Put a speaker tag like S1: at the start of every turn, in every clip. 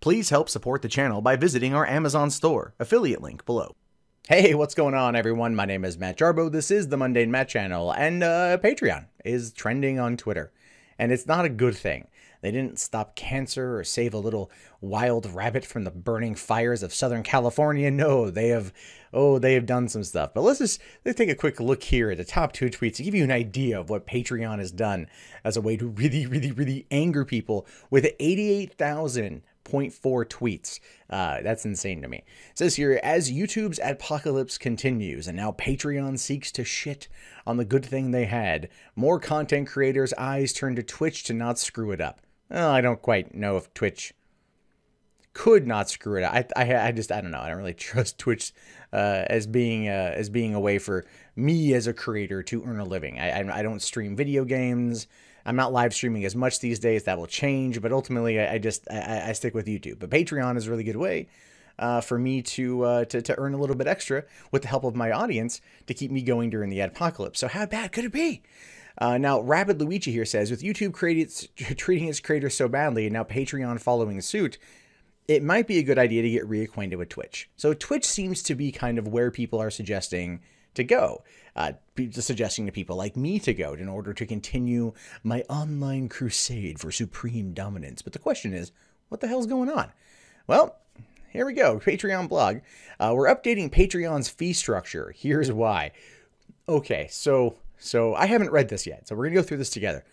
S1: Please help support the channel by visiting our Amazon store, affiliate link below. Hey, what's going on everyone? My name is Matt Jarbo, this is the Mundane Matt channel, and Patreon is trending on Twitter. And it's not a good thing. They didn't stop cancer or save a little wild rabbit from the burning fires of Southern California. No, they have done some stuff. But let's take a quick look here at the top 2 tweets to give you an idea of what Patreon has done as a way to really anger people with 88,000.4 tweets. That's insane to me. It says here, as YouTube's apocalypse continues and now Patreon seeks to shit on the good thing they had, more content creators' eyes turn to Twitch to not screw it up. Well, I don't quite know if Twitch could not screw it up. I don't know. I don't really trust Twitch as being a way for me as a creator to earn a living. I don't stream video games. I'm not live streaming as much these days. That will change, but ultimately I stick with YouTube. But Patreon is a really good way for me to earn a little bit extra with the help of my audience to keep me going during the apocalypse. So how bad could it be? Now, Rapid Luigi here says, with YouTube treating its creators so badly and now Patreon following suit, it might be a good idea to get reacquainted with Twitch. So Twitch seems to be kind of where people are suggesting to go, suggesting to people like me to go in order to continue my online crusade for supreme dominance. But the question is, what the hell's going on? Well, here we go. Patreon blog. We're updating Patreon's fee structure. Here's why. Okay, so I haven't read this yet, so we're going to go through this together.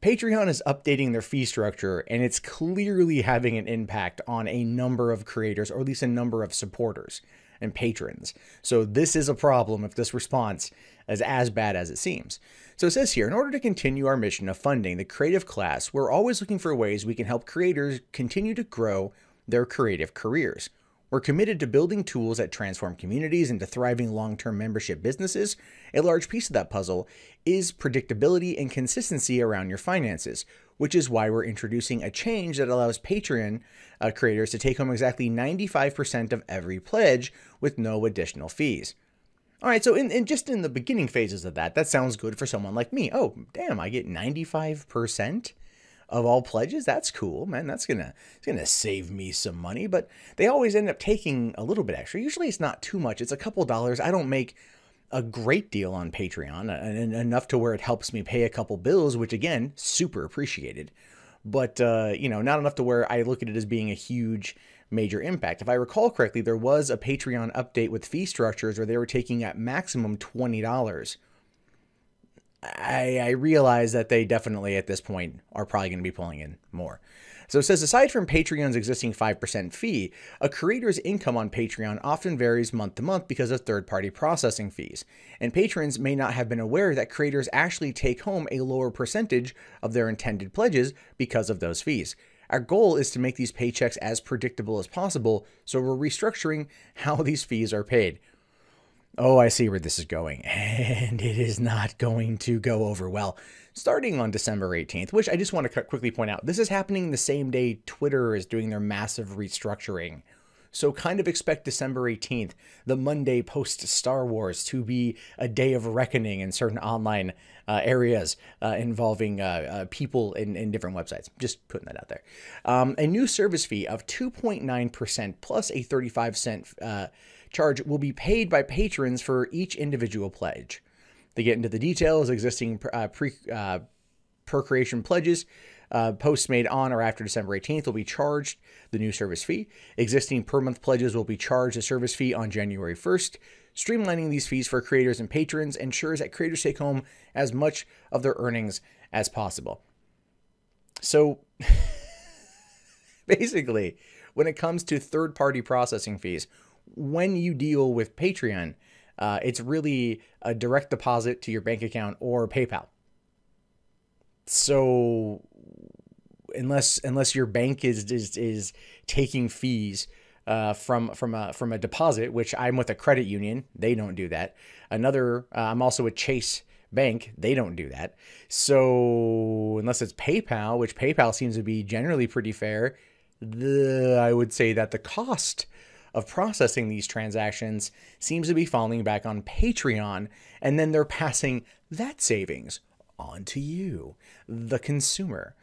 S1: Patreon is updating their fee structure, and it's clearly having an impact on a number of creators, or at least a number of supporters and patrons. So this is a problem if this response is as bad as it seems. So it says here, in order to continue our mission of funding the creative class, we're always looking for ways we can help creators continue to grow their creative careers. We're committed to building tools that transform communities into thriving long-term membership businesses. A large piece of that puzzle is predictability and consistency around your finances, which is why we're introducing a change that allows Patreon creators to take home exactly 95% of every pledge with no additional fees. All right, so just in the beginning phases of that sounds good for someone like me. Oh, damn, I get 95% of all pledges? That's cool, man. It's gonna save me some money, but they always end up taking a little bit extra. Usually it's not too much. It's a couple dollars. I don't make a great deal on Patreon, and enough to where it helps me pay a couple bills, which again, super appreciated. But, you know, not enough to where I look at it as being a huge major impact. If I recall correctly, there was a Patreon update with fee structures where they were taking at maximum $20. I realize that they definitely at this point are probably going to be pulling in more. So it says, aside from Patreon's existing 5% fee, a creator's income on Patreon often varies month to month because of third-party processing fees. And patrons may not have been aware that creators actually take home a lower percentage of their intended pledges because of those fees. Our goal is to make these paychecks as predictable as possible, so we're restructuring how these fees are paid. Oh, I see where this is going, and it is not going to go over well. Starting on December 18th, which I just want to quickly point out, this is happening the same day Twitter is doing their massive restructuring. So kind of expect December 18th, the Monday post-Star Wars, to be a day of reckoning in certain online areas involving people in different websites. Just putting that out there. A new service fee of 2.9% plus a 35-cent charge will be paid by patrons for each individual pledge. To get into the details, existing per-creation pledges, posts made on or after December 18th will be charged the new service fee. Existing per-month pledges will be charged a service fee on January 1st. Streamlining these fees for creators and patrons ensures that creators take home as much of their earnings as possible. So, basically, when it comes to third-party processing fees, when you deal with Patreon, it's really a direct deposit to your bank account or PayPal. So unless your bank is taking fees from a deposit, which I'm with a credit union, they don't do that. I'm also with Chase Bank, they don't do that. So unless it's PayPal, which PayPal seems to be generally pretty fair, I would say that the cost of processing these transactions seems to be falling back on Patreon, and then they're passing that savings on to you, the consumer.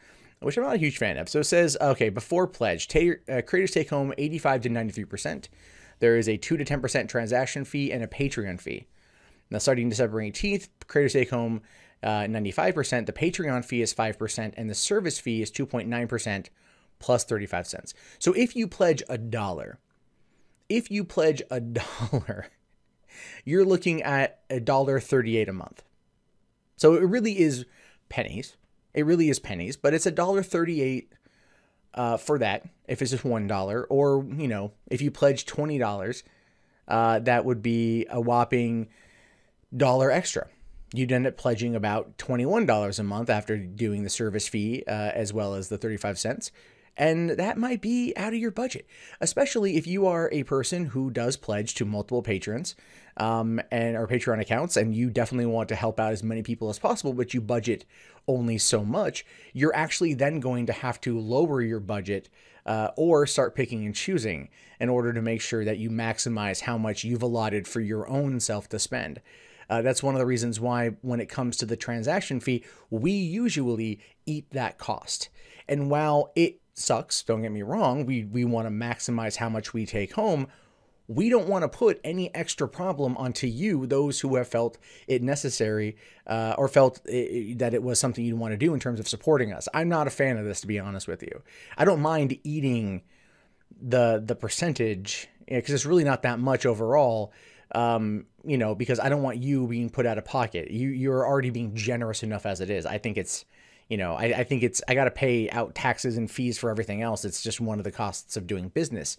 S1: which I'm not a huge fan of. So it says, okay, before pledge, creators take home 85 to 93%. There is a 2 to 10% transaction fee and a Patreon fee. Now, starting December 18th, creators take home 95%. The Patreon fee is 5%, and the service fee is 2.9% plus 35 cents. So if you pledge $1, you're looking at $1.38 a month. So it really is pennies. It really is pennies, but it's $1.38 for that if it's just $1. Or, you know, if you pledge $20, that would be a whopping $1 extra. You'd end up pledging about $21 a month after doing the service fee as well as the 35 cents. And that might be out of your budget, especially if you are a person who does pledge to multiple patrons and or Patreon accounts, and you definitely want to help out as many people as possible, but you budget only so much. You're actually then going to have to lower your budget or start picking and choosing in order to make sure that you maximize how much you've allotted for your own self to spend. That's one of the reasons why when it comes to the transaction fee, we usually eat that cost. And while it sucks, don't get me wrong, we want to maximize how much we take home, we don't want to put any extra problem onto you, those who have felt it necessary or felt that it was something you'd want to do in terms of supporting us. I'm not a fan of this, to be honest with you. I don't mind eating the percentage because it's really not that much overall. You know, because I don't want you being put out of pocket. You're already being generous enough as it is. I think it's, you know, I think it's, I got to pay out taxes and fees for everything else. It's just one of the costs of doing business.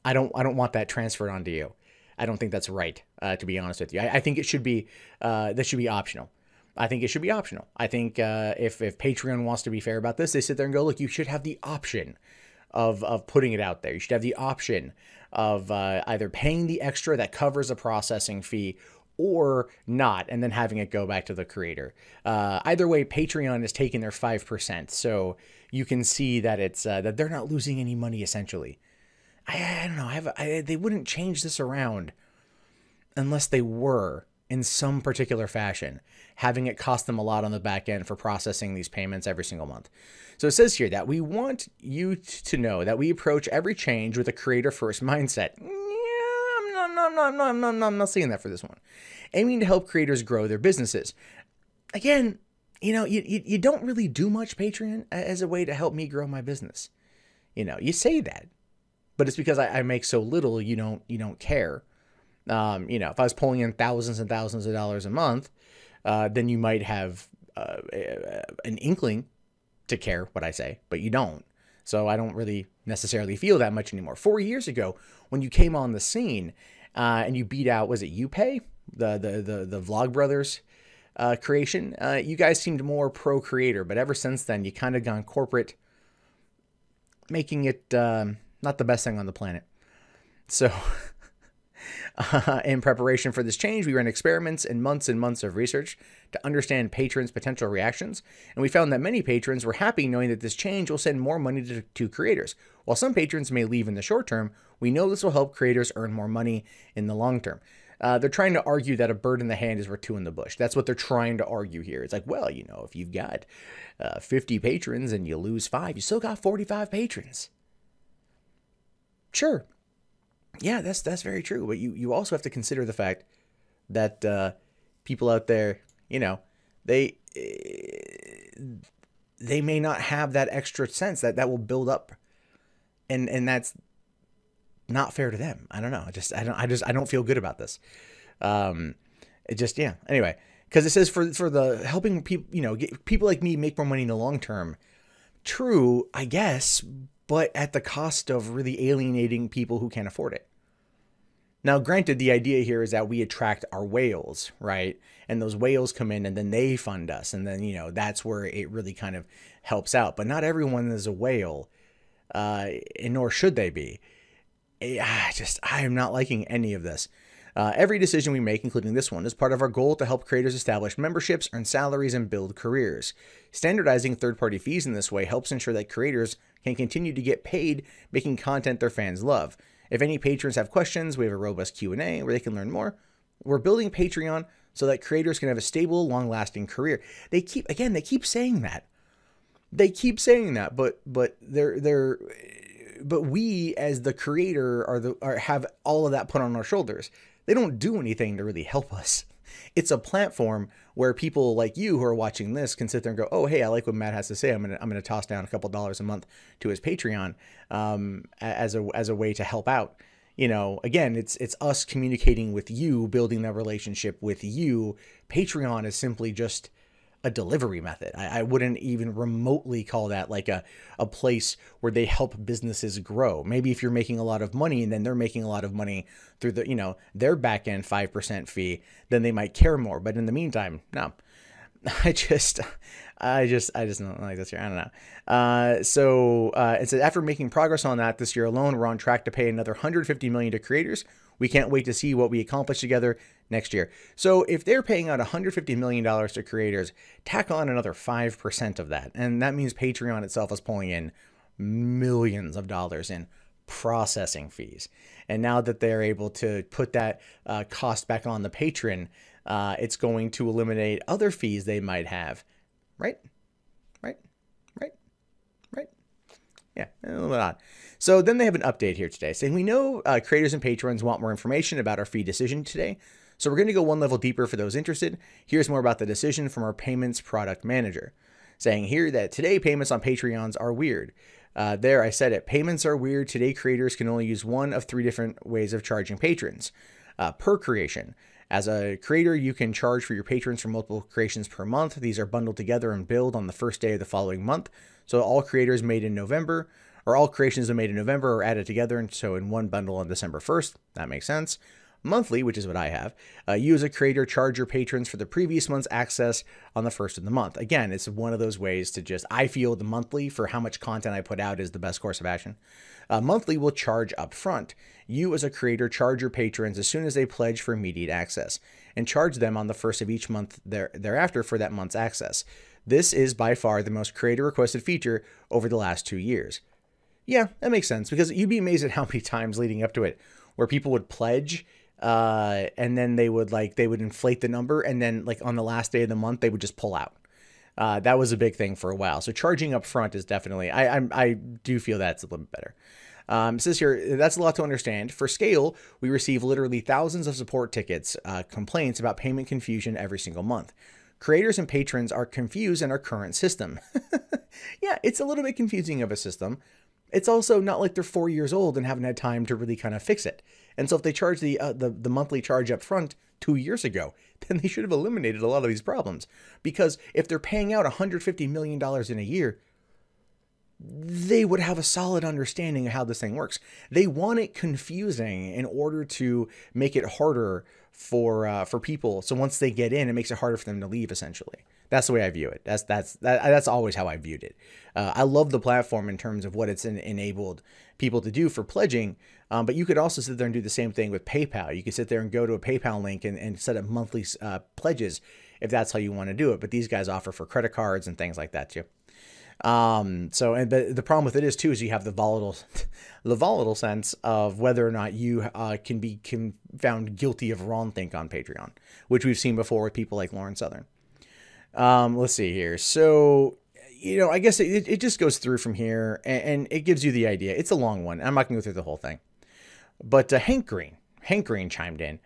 S1: I don't want that transferred onto you. I don't think that's right, to be honest with you. I think it should be, that should be optional. I think it should be optional. I think if Patreon wants to be fair about this, they sit there and go, look, you should have the option of putting it out there. You should have the option of either paying the extra that covers a processing fee or not, and then having it go back to the creator. Either way, Patreon is taking their 5%, so you can see that it's that they're not losing any money essentially. I don't know. They wouldn't change this around unless they were in some particular fashion, having it cost them a lot on the back end for processing these payments every single month. So it says here that we want you to know that we approach every change with a creator-first mindset. Yeah, I'm not seeing that for this one. Aiming to help creators grow their businesses. Again, you know, you don't really do much Patreon as a way to help me grow my business. You know, you say that, but it's because I make so little, you don't care. You know, if I was pulling in thousands and thousands of dollars a month, then you might have an inkling to care what I say, but you don't. So I don't really necessarily feel that much anymore. 4 years ago, when you came on the scene and you beat out, was it YouPay, the Vlogbrothers creation? You guys seemed more pro creator, but ever since then, you kind of gone corporate, making it not the best thing on the planet. So in preparation for this change, we ran experiments and months of research to understand patrons' potential reactions, and we found that many patrons were happy knowing that this change will send more money to creators. While some patrons may leave in the short term, we know this will help creators earn more money in the long term. They're trying to argue that a bird in the hand is worth two in the bush. That's what they're trying to argue here. It's like, well, you know, if you've got 50 patrons and you lose 5, you still got 45 patrons. Sure. Yeah, that's very true. But you also have to consider the fact that people out there, you know, they may not have that extra sense that will build up, and that's not fair to them. I don't know. I don't feel good about this. Yeah. Anyway, because it says for the helping people, you know, get people like me make more money in the long term. True, I guess, but at the cost of really alienating people who can't afford it. Now, granted, the idea here is that we attract our whales, right? And those whales come in and then they fund us. And then, you know, that's where it really kind of helps out. But not everyone is a whale, and nor should they be. I am not liking any of this. Every decision we make, including this one, is part of our goal to help creators establish memberships, earn salaries, and build careers. Standardizing third-party fees in this way helps ensure that creators can continue to get paid making content their fans love. If any patrons have questions, we have a robust Q&A where they can learn more. We're building Patreon so that creators can have a stable, long-lasting career. They keep saying that. They keep saying that, but we as the creator have all of that put on our shoulders. They don't do anything to really help us. It's a platform where people like you who are watching this can sit there and go, oh, hey, I like what Matt has to say. I'm gonna toss down a couple dollars a month to his Patreon as a way to help out. You know, again, it's us communicating with you, building that relationship with you. Patreon is simply just a delivery method. I wouldn't even remotely call that like a place where they help businesses grow. Maybe if you're making a lot of money and then they're making a lot of money through the, you know, their back end 5% fee, then they might care more. But in the meantime, no. I just don't like this here. I don't know. So it says, after making progress on that this year alone, we're on track to pay another $150 million to creators. We can't wait to see what we accomplish together next year. So if they're paying out $150 million to creators, tack on another 5% of that. And that means Patreon itself is pulling in millions of dollars in processing fees. And now that they're able to put that cost back on the patron, it's going to eliminate other fees they might have. Right? Yeah, a little bit odd. So then they have an update here today saying, we know creators and patrons want more information about our fee decision today. So we're going to go one level deeper for those interested. Here's more about the decision from our payments product manager, saying here that today payments on Patreons are weird. There, I said it. Payments are weird. Today, creators can only use one of 3 different ways of charging patrons per creation. As a creator, you can charge for your patrons for multiple creations per month. These are bundled together and billed on the first day of the following month. So all creators made in November, or all creations made in November are added together, and so in one bundle on December 1st. That makes sense. Monthly, which is what I have, you as a creator charge your patrons for the previous month's access on the first of the month. Again, it's one of those ways to just, I feel the monthly for how much content I put out is the best course of action. Monthly will charge up front. You as a creator charge your patrons as soon as they pledge for immediate access, and charge them on the first of each month thereafter for that month's access. This is by far the most creator-requested feature over the last 2 years. Yeah, that makes sense, because you'd be amazed at how many times leading up to it where people would pledge and then they would inflate the number, and then like on the last day of the month they would just pull out. That was a big thing for a while. So charging up front is definitely, I do feel that's a little bit better. It says here, that's a lot to understand. For scale, we receive literally thousands of support tickets, complaints about payment confusion every single month. Creators and patrons are confused in our current system. Yeah, it's a little bit confusing of a system. It's also not like they're 4 years old and haven't had time to really kind of fix it. And so if they charge the monthly charge up front 2 years ago, then they should have eliminated a lot of these problems. Because if they're paying out $150 million in a year, they would have a solid understanding of how this thing works. They want it confusing in order to make it harder for people. So once they get in, it makes it harder for them to leave, essentially. That's the way I view it. That's always how I viewed it. I love the platform in terms of what it's enabled people to do for pledging. But you could also sit there and do the same thing with PayPal. You could sit there and go to a PayPal link and set up monthly pledges if that's how you want to do it. But these guys offer for credit cards and things like that too. But the problem with it is too, is you have the volatile sense of whether or not you can be found guilty of wrongthink on Patreon, which we've seen before with people like Lauren Southern. Let's see here. So, you know, I guess it just goes through from here and it gives you the idea. It's a long one. I'm not gonna go through the whole thing, but Hank Green chimed in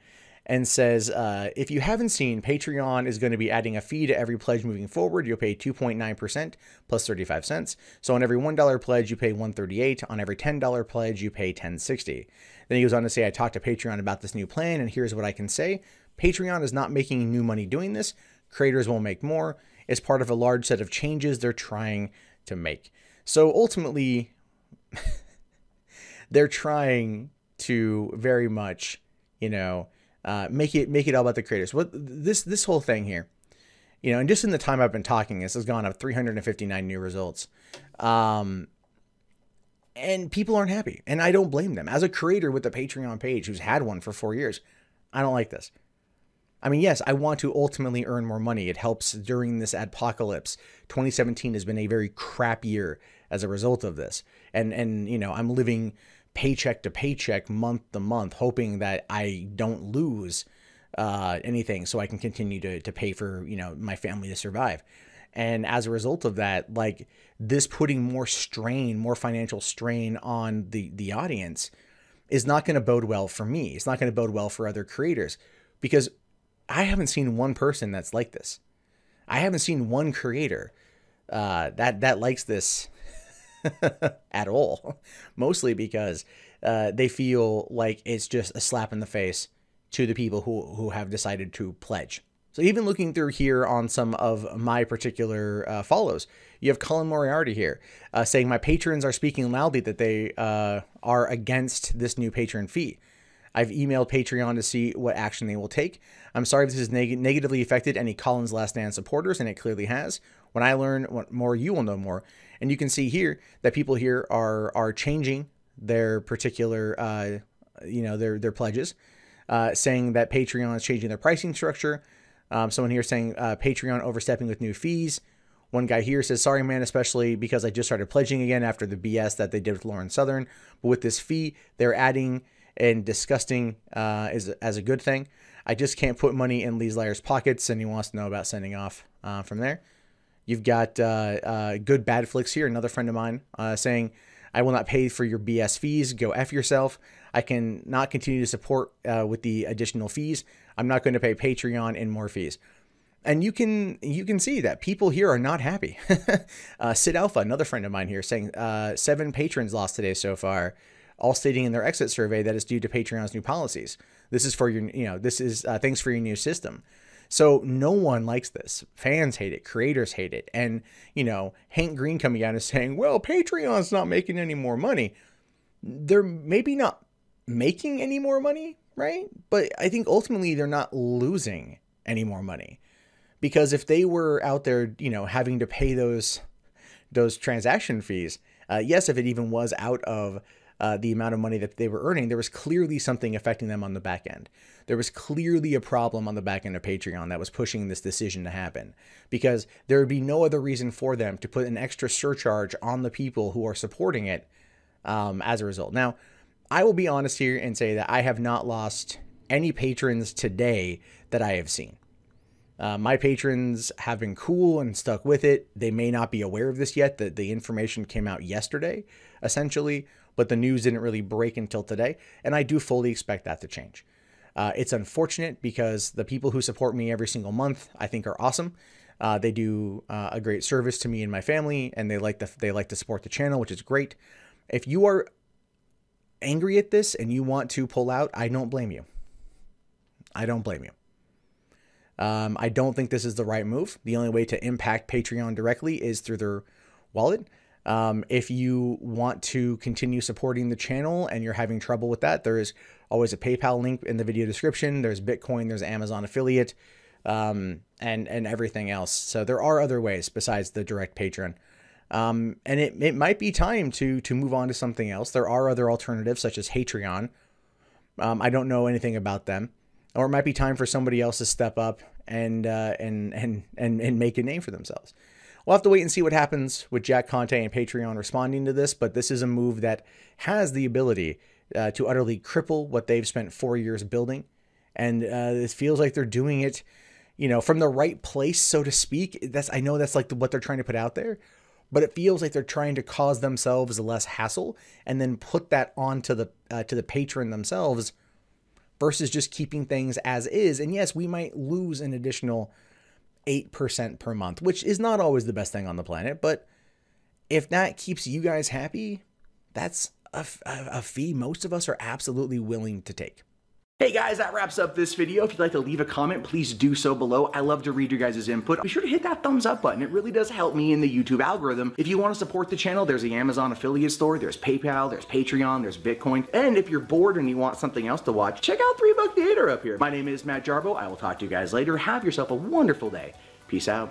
S1: and says, if you haven't seen, Patreon is going to be adding a fee to every pledge moving forward. You'll pay 2.9% plus 35 cents. So on every $1 pledge, you pay $1.38. On every $10 pledge, you pay $10.60. Then he goes on to say, I talked to Patreon about this new plan, and here's what I can say. Patreon is not making new money doing this. Creators will make more. It's part of a large set of changes they're trying to make. So ultimately, they're trying to very much, you know, make it all about the creators. What this whole thing here, you know, and just in the time I've been talking, this has gone up 359 new results. And people aren't happy, and I don't blame them. As a creator with a Patreon page who's had one for 4 years, I don't like this. I mean, yes, I want to ultimately earn more money. It helps during this adpocalypse. 2017 has been a very crap year as a result of this. And you know, I'm living paycheck to paycheck, month to month, hoping that I don't lose anything so I can continue to pay for, you know, my family to survive. And as a result of that, like this putting more strain, more financial strain on the audience is not going to bode well for me. It's not going to bode well for other creators, because I haven't seen one person that's like this. I haven't seen one creator that likes this at all. Mostly because they feel like it's just a slap in the face to the people who have decided to pledge. So even looking through here on some of my particular follows, you have Colin Moriarty here saying, my patrons are speaking loudly that they are against this new patron fee. I've emailed Patreon to see what action they will take. I'm sorry if this has negatively affected any Colin's Last Stand supporters, and it clearly has. When I learn more, you will know more. And you can see here that people here are changing their particular, their pledges, saying that Patreon is changing their pricing structure. Someone here saying Patreon overstepping with new fees. One guy here says, sorry, man, especially because I just started pledging again after the BS that they did with Lauren Southern. But with this fee, they're adding and disgusting as a good thing. I just can't put money in Lee's Liar's pockets, and he wants to know about sending off from there. You've got Good Bad Flicks here, another friend of mine, saying, I will not pay for your BS fees. Go F yourself. I can not continue to support with the additional fees. I'm not going to pay Patreon in more fees. And you can see that people here are not happy. Sid Alpha, another friend of mine here, saying 7 patrons lost today so far, all stating in their exit survey that it's due to Patreon's new policies. This is for your, thanks for your new system. So no one likes this. Fans hate it. Creators hate it. And, Hank Green coming out and saying, well, Patreon's not making any more money. They're maybe not making any more money, right? But I think ultimately they're not losing any more money. Because if they were out there, having to pay those transaction fees, yes, if it even was out of the amount of money that they were earning, there was clearly something affecting them on the back end. There was clearly a problem on the back end of Patreon that was pushing this decision to happen, because there would be no other reason for them to put an extra surcharge on the people who are supporting it as a result. Now, I will be honest here and say that I have not lost any patrons today that I have seen. My patrons have been cool and stuck with it. They may not be aware of this yet. The information came out yesterday, essentially, but the news didn't really break until today, and I do fully expect that to change. It's unfortunate because the people who support me every single month, I think, are awesome. They do a great service to me and my family, and they like to support the channel, which is great. If you are angry at this and you want to pull out, I don't blame you. I don't blame you. I don't think this is the right move. The only way to impact Patreon directly is through their wallet. If you want to continue supporting the channel and you're having trouble with that, there is always a PayPal link in the video description. There's Bitcoin, there's Amazon affiliate, and everything else. So there are other ways besides the direct Patreon. And it might be time to move on to something else. There are other alternatives such as Patreon. I don't know anything about them. Or it might be time for somebody else to step up and make a name for themselves. We'll have to wait and see what happens with Jack Conte and Patreon responding to this, but this is a move that has the ability to utterly cripple what they've spent 4 years building. And it feels like they're doing it, from the right place, so to speak. I know that's like what they're trying to put out there, but it feels like they're trying to cause themselves less hassle and then put that onto the patron themselves, versus just keeping things as is. And yes, we might lose an additional 8% per month, which is not always the best thing on the planet. But if that keeps you guys happy, that's a fee most of us are absolutely willing to take. Hey guys, that wraps up this video. If you'd like to leave a comment, please do so below. I love to read your guys' input. Be sure to hit that thumbs up button. It really does help me in the YouTube algorithm. If you want to support the channel, there's the Amazon affiliate store, there's PayPal, there's Patreon, there's Bitcoin. And if you're bored and you want something else to watch, check out 3 Buck Theater up here. My name is Matt Jarbo. I will talk to you guys later. Have yourself a wonderful day. Peace out.